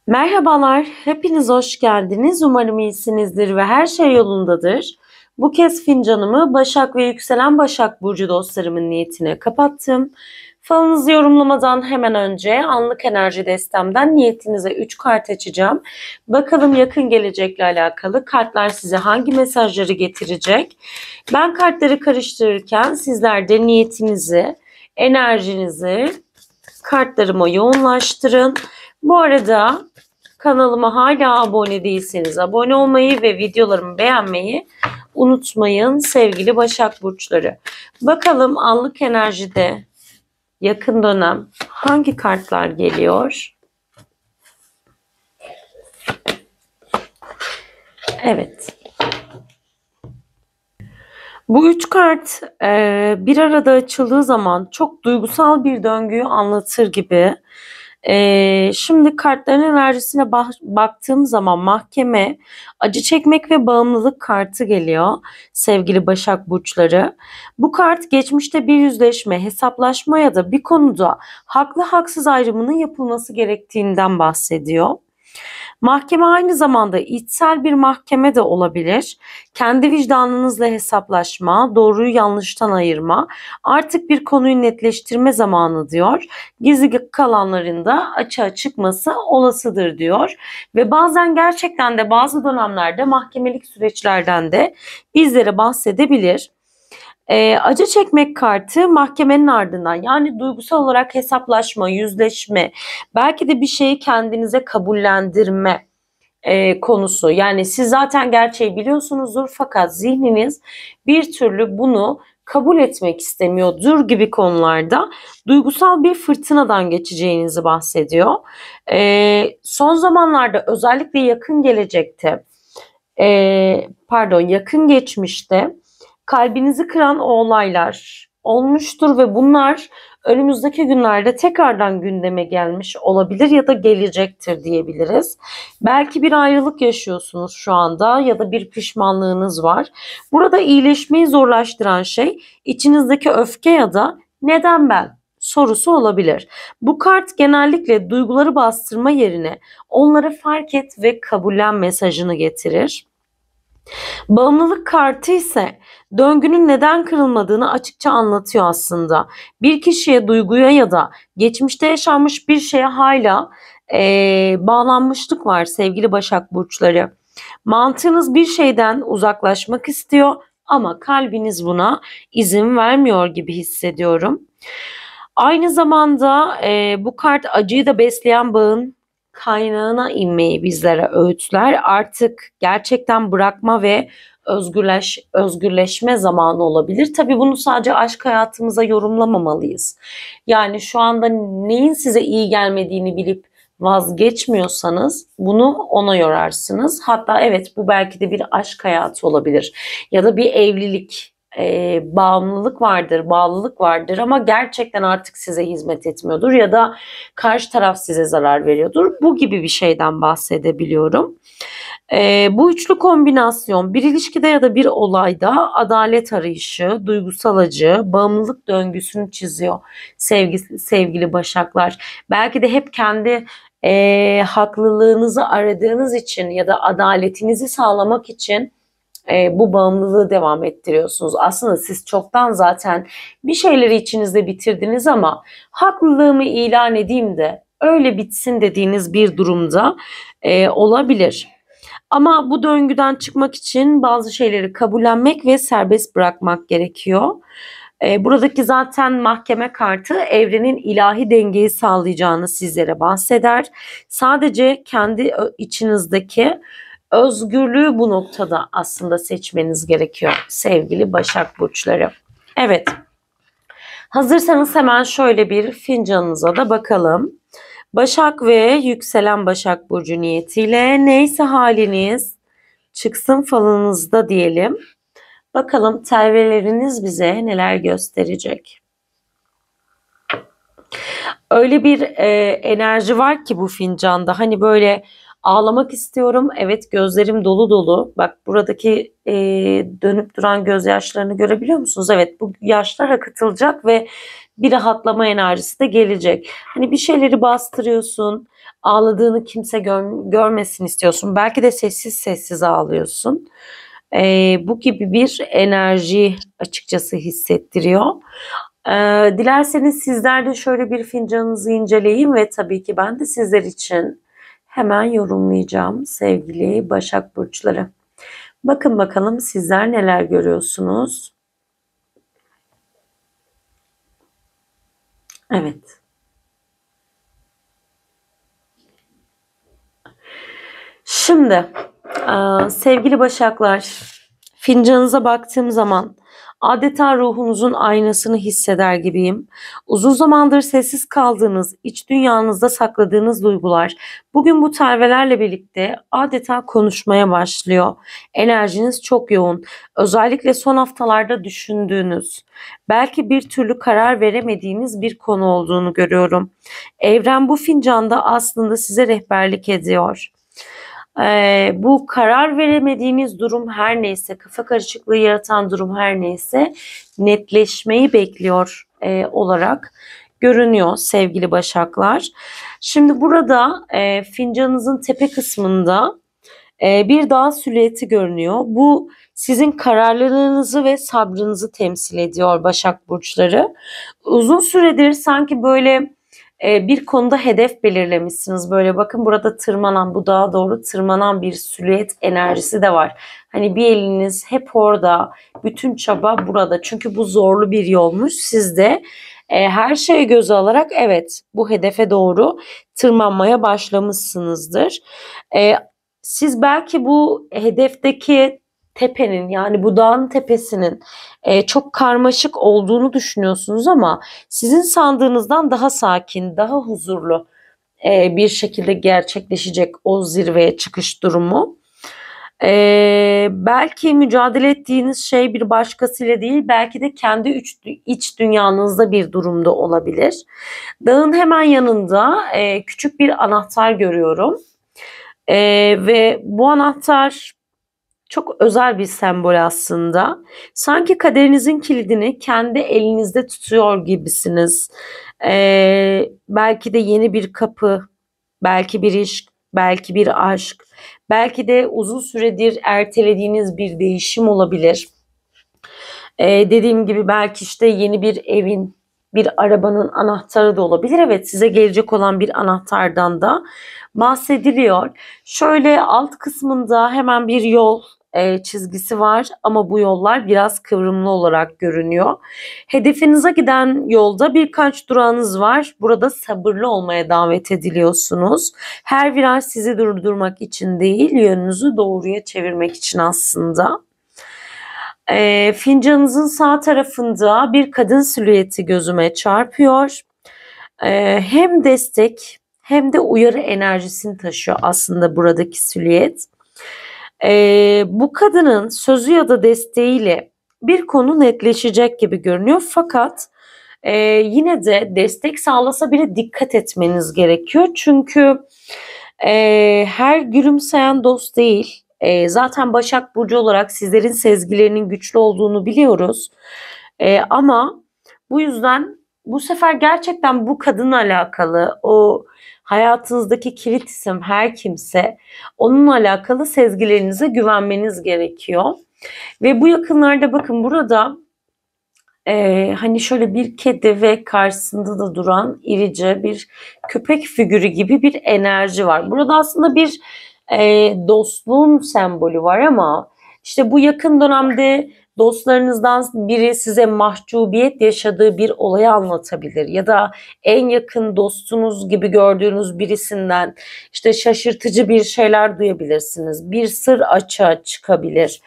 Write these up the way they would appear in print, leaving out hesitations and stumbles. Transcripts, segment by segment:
Merhabalar, hepiniz hoş geldiniz. Umarım iyisinizdir ve her şey yolundadır. Bu kez fincanımı Başak ve yükselen Başak Burcu dostlarımın niyetine kapattım. Falınızı yorumlamadan hemen önce anlık enerji destemden niyetinize 3 kart açacağım. Bakalım yakın gelecekle alakalı kartlar size hangi mesajları getirecek? Ben kartları karıştırırken sizler de niyetinizi, enerjinizi kartlarıma yoğunlaştırın. Bu arada kanalıma hala abone değilseniz abone olmayı ve videolarımı beğenmeyi unutmayın sevgili Başak Burçları. Bakalım anlık enerjide yakın dönem hangi kartlar geliyor? Evet. Bu üç kart bir arada açıldığı zaman çok duygusal bir döngüyü anlatır gibi. Şimdi kartların enerjisine baktığım zaman mahkeme, acı çekmek ve bağımlılık kartı geliyor sevgili Başak Burçları. Bu kart geçmişte bir yüzleşme, hesaplaşma ya da bir konuda haklı haksız ayrımının yapılması gerektiğinden bahsediyor. Mahkeme aynı zamanda içsel bir mahkeme de olabilir. Kendi vicdanınızla hesaplaşma, doğruyu yanlıştan ayırma, artık bir konuyu netleştirme zamanı diyor. Gizli kalanların da açığa çıkması olasıdır diyor. Ve bazen gerçekten de bazı dönemlerde mahkemelik süreçlerden de bizlere bahsedebilir. Acı çekmek kartı mahkemenin ardından yani duygusal olarak hesaplaşma, yüzleşme, belki de bir şeyi kendinize kabullendirme konusu. Yani siz zaten gerçeği biliyorsunuzdur fakat zihniniz bir türlü bunu kabul etmek istemiyordur gibi konularda duygusal bir fırtınadan geçeceğinizi bahsediyor. Son zamanlarda özellikle yakın gelecekte, yakın geçmişte kalbinizi kıran o olaylar olmuştur ve bunlar önümüzdeki günlerde tekrardan gündeme gelmiş olabilir ya da gelecektir diyebiliriz. Belki bir ayrılık yaşıyorsunuz şu anda ya da bir pişmanlığınız var. Burada iyileşmeyi zorlaştıran şey içinizdeki öfke ya da neden ben sorusu olabilir. Bu kart genellikle duyguları bastırma yerine onları fark et ve kabullen mesajını getirir. Bağımlılık kartı ise döngünün neden kırılmadığını açıkça anlatıyor aslında. Bir kişiye, duyguya ya da geçmişte yaşanmış bir şeye hala bağlanmışlık var sevgili Başak Burçları. Mantığınız bir şeyden uzaklaşmak istiyor ama kalbiniz buna izin vermiyor gibi hissediyorum. Aynı zamanda bu kart acıyı da besleyen bağın kaynağına inmeyi bizlere öğütler. Artık gerçekten bırakma ve özgürleşme zamanı olabilir. Tabii bunu sadece aşk hayatımıza yorumlamamalıyız. Yani şu anda neyin size iyi gelmediğini bilip vazgeçmiyorsanız bunu ona yorarsınız. Hatta evet bu belki de bir aşk hayatı olabilir ya da bir evlilik, bağımlılık vardır, bağlılık vardır ama gerçekten artık size hizmet etmiyordur ya da karşı taraf size zarar veriyordur. Bu gibi bir şeyden bahsedebiliyorum. Bu üçlü kombinasyon bir ilişkide ya da bir olayda adalet arayışı, duygusal acı, bağımlılık döngüsünü çiziyor sevgili Başaklar. Belki de hep kendi haklılığınızı aradığınız için ya da adaletinizi sağlamak için bu bağımlılığı devam ettiriyorsunuz. Aslında siz çoktan zaten bir şeyleri içinizde bitirdiniz ama haklılığımı ilan edeyim de öyle bitsin dediğiniz bir durumda olabilir. Ama bu döngüden çıkmak için bazı şeyleri kabullenmek ve serbest bırakmak gerekiyor. Buradaki zaten mahkeme kartı evrenin ilahi dengeyi sağlayacağını sizlere bahseder. Sadece kendi içinizdeki özgürlüğü bu noktada aslında seçmeniz gerekiyor sevgili Başak Burçları. Evet, hazırsanız hemen şöyle bir fincanınıza da bakalım. Başak ve yükselen Başak Burcu niyetiyle neyse haliniz çıksın falınızda diyelim. Bakalım telveleriniz bize neler gösterecek. Öyle bir enerji var ki bu fincanda. Hani böyle ağlamak istiyorum. Evet gözlerim dolu dolu. Bak buradaki dönüp duran gözyaşlarını görebiliyor musunuz? Evet bu yaşlar akıtılacak ve bir rahatlama enerjisi de gelecek. Hani bir şeyleri bastırıyorsun. Ağladığını kimse görmesin istiyorsun. Belki de sessiz sessiz ağlıyorsun. Bu gibi bir enerji açıkçası hissettiriyor. Dilerseniz sizler de şöyle bir fincanınızı inceleyin ve tabii ki ben de sizler için hemen yorumlayacağım sevgili Başak Burçları. Bakın bakalım sizler neler görüyorsunuz? Evet. Şimdi sevgili Başaklar, fincanınıza baktığım zaman adeta ruhunuzun aynasını hisseder gibiyim. Uzun zamandır sessiz kaldığınız, iç dünyanızda sakladığınız duygular bugün bu telvelerle birlikte adeta konuşmaya başlıyor. Enerjiniz çok yoğun. Özellikle son haftalarda düşündüğünüz, belki bir türlü karar veremediğiniz bir konu olduğunu görüyorum. Evren bu fincanda aslında size rehberlik ediyor. Bu karar veremediğiniz durum her neyse, kafa karışıklığı yaratan durum her neyse netleşmeyi bekliyor olarak görünüyor sevgili Başaklar. Şimdi burada fincanınızın tepe kısmında bir dağ silüeti görünüyor. Bu sizin kararlılığınızı ve sabrınızı temsil ediyor Başak Burçları. Uzun süredir sanki böyle bir konuda hedef belirlemişsiniz. Böyle bakın burada tırmanan, bu dağa doğru tırmanan bir silüet enerjisi de var. Hani bir eliniz hep orada, bütün çaba burada. Çünkü bu zorlu bir yolmuş. Siz de her şeyi göze alarak evet bu hedefe doğru tırmanmaya başlamışsınızdır. Siz belki bu hedefteki tepenin, yani bu dağın tepesinin çok karmaşık olduğunu düşünüyorsunuz ama sizin sandığınızdan daha sakin, daha huzurlu bir şekilde gerçekleşecek o zirveye çıkış durumu. Belki mücadele ettiğiniz şey bir başkasıyla değil, belki de kendi iç dünyanızda bir durumda olabilir. Dağın hemen yanında küçük bir anahtar görüyorum. Ve bu anahtar çok özel bir sembol aslında. Sanki kaderinizin kilidini kendi elinizde tutuyor gibisiniz. Belki de yeni bir kapı, belki bir iş, belki bir aşk, belki de uzun süredir ertelediğiniz bir değişim olabilir. Dediğim gibi belki işte yeni bir evin, bir arabanın anahtarı da olabilir. Evet, size gelecek olan bir anahtardan da bahsediliyor. Şöyle alt kısmında hemen bir yol çizgisi var ama bu yollar biraz kıvrımlı olarak görünüyor. Hedefinize giden yolda birkaç durağınız var. Burada sabırlı olmaya davet ediliyorsunuz. Her viraj sizi durdurmak için değil, yönünüzü doğruya çevirmek için aslında. Fincanınızın sağ tarafında bir kadın silüeti gözüme çarpıyor. Hem destek hem de uyarı enerjisini taşıyor aslında buradaki silüet. Bu kadının sözü ya da desteğiyle bir konu netleşecek gibi görünüyor. Fakat yine de destek sağlasa bile dikkat etmeniz gerekiyor. Çünkü her gülümseyen dost değil. Zaten Başak Burcu olarak sizlerin sezgilerinin güçlü olduğunu biliyoruz. Ama bu yüzden bu sefer gerçekten bu kadınla alakalı, o hayatınızdaki kilit isim her kimse, onunla alakalı sezgilerinize güvenmeniz gerekiyor. Ve bu yakınlarda bakın burada hani şöyle bir kedi ve karşısında da duran irice bir köpek figürü gibi bir enerji var. Burada aslında bir dostluğun sembolü var ama işte bu yakın dönemde dostlarınızdan biri size mahcubiyet yaşadığı bir olayı anlatabilir ya da en yakın dostunuz gibi gördüğünüz birisinden işte şaşırtıcı bir şeyler duyabilirsiniz. Bir sır açığa çıkabilir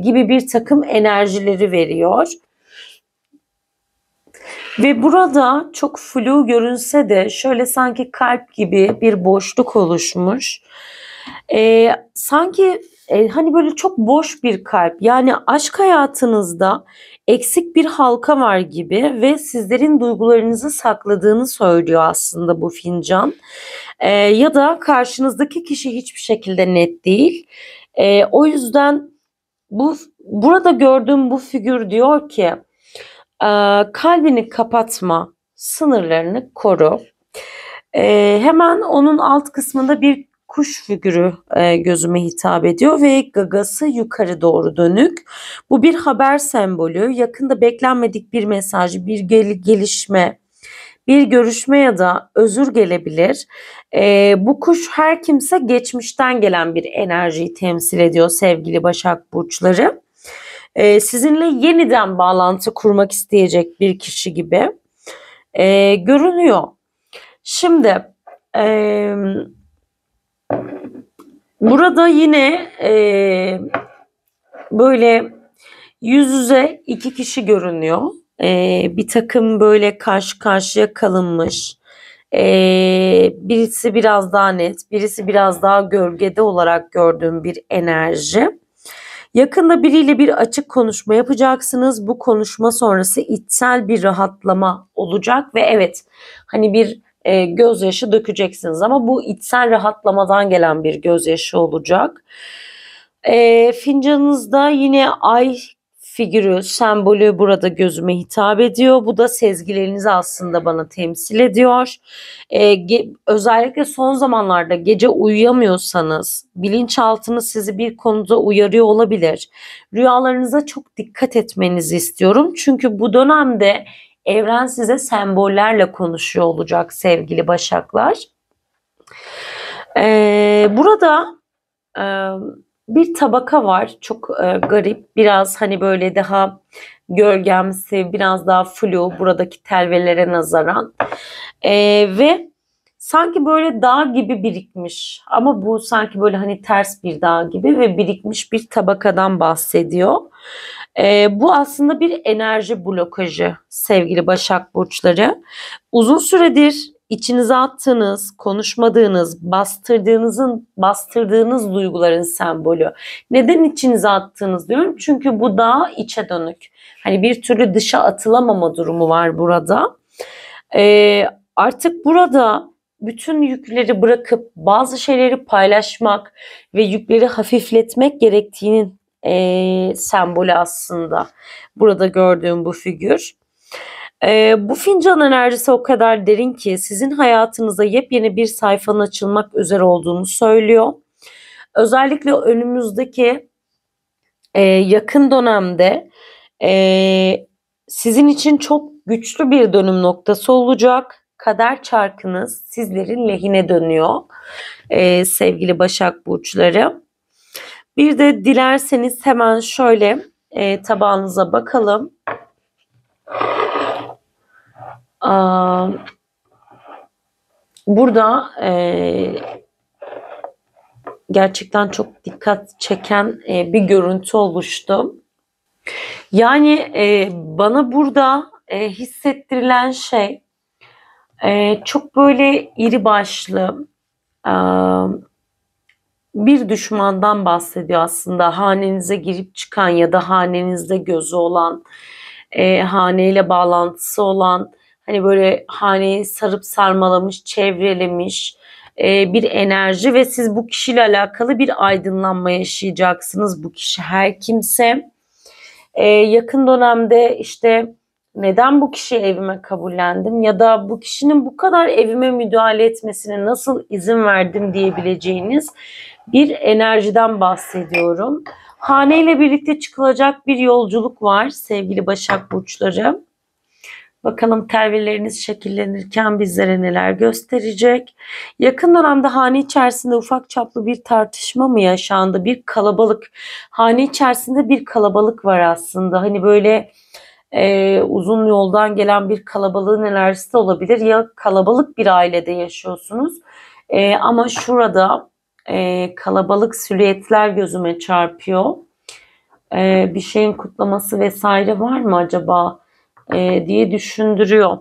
gibi bir takım enerjileri veriyor. Ve burada çok flu görünse de şöyle sanki kalp gibi bir boşluk oluşmuş. Sanki hani böyle çok boş bir kalp, yani aşk hayatınızda eksik bir halka var gibi ve sizlerin duygularınızı sakladığını söylüyor aslında bu fincan. Ya da karşınızdaki kişi hiçbir şekilde net değil. O yüzden burada gördüğüm bu figür diyor ki kalbini kapatma, sınırlarını koru. Hemen onun alt kısmında bir kuş figürü gözüme hitap ediyor ve gagası yukarı doğru dönük. Bu bir haber sembolü. Yakında beklenmedik bir mesaj, bir gelişme, bir görüşme ya da özür gelebilir. Bu kuş her kimse geçmişten gelen bir enerjiyi temsil ediyor sevgili Başak Burçları. Sizinle yeniden bağlantı kurmak isteyecek bir kişi gibi görünüyor. Şimdi burada yine böyle yüz yüze iki kişi görünüyor. Bir takım böyle karşı karşıya kalınmış. Birisi biraz daha net, birisi biraz daha gölgede olarak gördüğüm bir enerji. Yakında biriyle bir açık konuşma yapacaksınız. Bu konuşma sonrası içsel bir rahatlama olacak ve evet, hani bir gözyaşı dökeceksiniz ama bu içsel rahatlamadan gelen bir gözyaşı olacak. Fincanınızda yine ay figürü, sembolü burada gözüme hitap ediyor. Bu da sezgilerinizi aslında bana temsil ediyor. Özellikle son zamanlarda gece uyuyamıyorsanız bilinçaltınız sizi bir konuda uyarıyor olabilir. Rüyalarınıza çok dikkat etmenizi istiyorum. Çünkü bu dönemde evren size sembollerle konuşuyor olacak sevgili Başaklar. Burada bir tabaka var. Çok garip. Biraz hani böyle daha gölgemsi, biraz daha flu buradaki telvelere nazaran. Ve sanki böyle dağ gibi birikmiş. Ama bu sanki böyle hani ters bir dağ gibi ve birikmiş bir tabakadan bahsediyor. Bu aslında bir enerji blokajı sevgili Başak Burçları. Uzun süredir içinize attığınız, konuşmadığınız, bastırdığınız duyguların sembolü. Neden içinize attığınız diyorum? Çünkü bu daha içe dönük. Hani bir türlü dışa atılamama durumu var burada. Artık burada bütün yükleri bırakıp bazı şeyleri paylaşmak ve yükleri hafifletmek gerektiğinin sembolü aslında. Burada gördüğüm bu figür. Bu fincan enerjisi o kadar derin ki sizin hayatınıza yepyeni bir sayfanın açılmak üzere olduğunu söylüyor. Özellikle önümüzdeki yakın dönemde sizin için çok güçlü bir dönüm noktası olacak. Kader çarkınız sizlerin lehine dönüyor sevgili Başak Burçları. Bir de dilerseniz hemen şöyle tabağınıza bakalım. Burada gerçekten çok dikkat çeken bir görüntü oluştu. Yani bana burada hissettirilen şey çok böyle iri başlı bir düşmandan bahsediyor aslında. Hanenize girip çıkan ya da hanenizde gözü olan, haneyle bağlantısı olan, hani böyle haneyi sarıp sarmalamış, çevrelemiş bir enerji ve siz bu kişiyle alakalı bir aydınlanma yaşayacaksınız. Bu kişi her kimse. Yakın dönemde işte neden bu kişiyi evime kabullendim ya da bu kişinin bu kadar evime müdahale etmesine nasıl izin verdim diyebileceğiniz bir enerjiden bahsediyorum. Hane ile birlikte çıkılacak bir yolculuk var sevgili Başak Burçları. Bakalım telveleriniz şekillenirken bizlere neler gösterecek. Yakın dönemde hane içerisinde ufak çaplı bir tartışma mı yaşandı? Bir kalabalık. Hane içerisinde bir kalabalık var aslında. Hani böyle uzun yoldan gelen bir kalabalığın enerjisi de olabilir. Ya kalabalık bir ailede yaşıyorsunuz. Ama şurada kalabalık silüetler gözüme çarpıyor. Bir şeyin kutlaması vesaire var mı acaba diye düşündürüyor.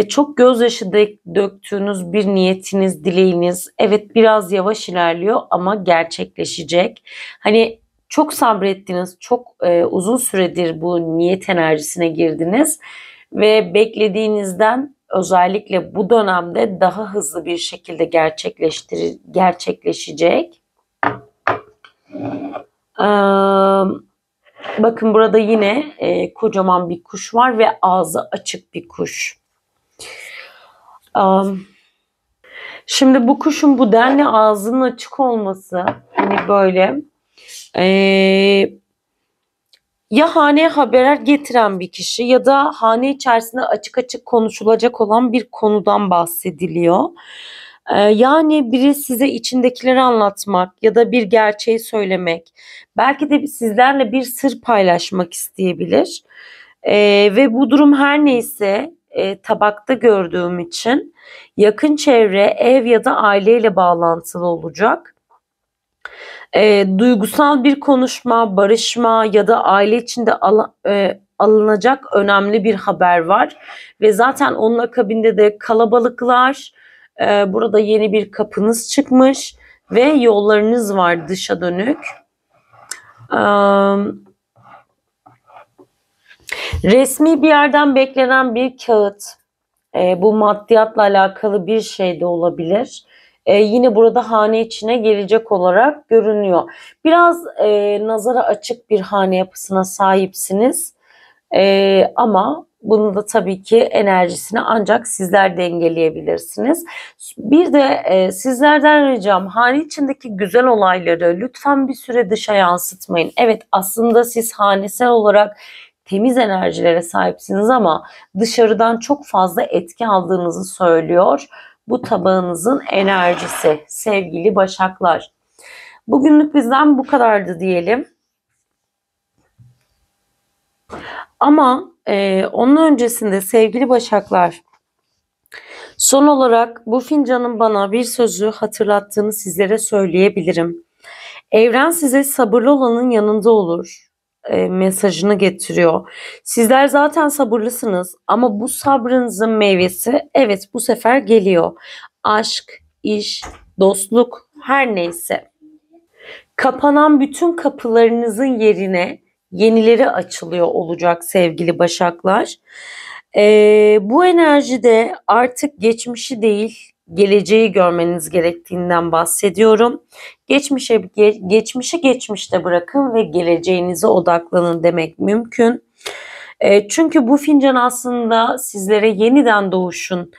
Çok gözyaşı döktüğünüz bir niyetiniz, dileğiniz evet biraz yavaş ilerliyor ama gerçekleşecek. Hani çok sabrettiniz, çok uzun süredir bu niyet enerjisine girdiniz ve beklediğinizden özellikle bu dönemde daha hızlı bir şekilde gerçekleşecek. Bakın burada yine kocaman bir kuş var ve ağzı açık bir kuş. Şimdi bu kuşun bu denli ağzının açık olması hani böyle ya haneye haber getiren bir kişi ya da hane içerisinde açık açık konuşulacak olan bir konudan bahsediliyor. Yani biri size içindekileri anlatmak ya da bir gerçeği söylemek, belki de sizlerle bir sır paylaşmak isteyebilir. Ve bu durum her neyse tabakta gördüğüm için yakın çevre, ev ya da aileyle bağlantılı olacak. Duygusal bir konuşma, barışma ya da aile içinde alınacak önemli bir haber var. Ve zaten onun akabinde de kalabalıklar, burada yeni bir kapınız çıkmış ve yollarınız var dışa dönük. Resmi bir yerden beklenen bir kağıt. Bu maddiyatla alakalı bir şey de olabilir. Yine burada hane içine gelecek olarak görünüyor. Biraz nazara açık bir hane yapısına sahipsiniz. Ama bunun da tabii ki enerjisini ancak sizler dengeleyebilirsiniz. Bir de sizlerden ricam hane içindeki güzel olayları lütfen bir süre dışa yansıtmayın. Evet, aslında siz hanesel olarak temiz enerjilere sahipsiniz ama dışarıdan çok fazla etki aldığınızı söylüyor bu tabağınızın enerjisi sevgili Başaklar. Bugünlük bizden bu kadardı diyelim. Ama onun öncesinde sevgili Başaklar, son olarak bu fincanın bana bir sözü hatırlattığını sizlere söyleyebilirim. Evren size sabırlı olanın yanında olur mesajını getiriyor. Sizler zaten sabırlısınız ama bu sabrınızın meyvesi evet bu sefer geliyor. Aşk, iş, dostluk her neyse. Kapanan bütün kapılarınızın yerine yenileri açılıyor olacak sevgili Başaklar. Bu enerjide artık geçmişi değil geleceği görmeniz gerektiğinden bahsediyorum. Geçmişi geçmişte bırakın ve geleceğinize odaklanın demek mümkün. Çünkü bu fincan aslında sizlere yeniden doğuşun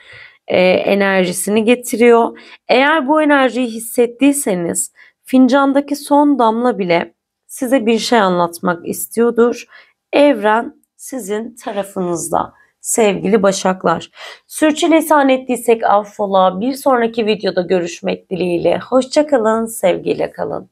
enerjisini getiriyor. Eğer bu enerjiyi hissettiyseniz fincandaki son damla bile size bir şey anlatmak istiyordur. Evren sizin tarafınızda sevgili Başaklar. Sürçülisan ettiysek affola. Bir sonraki videoda görüşmek dileğiyle. Hoşça kalın, sevgiyle kalın.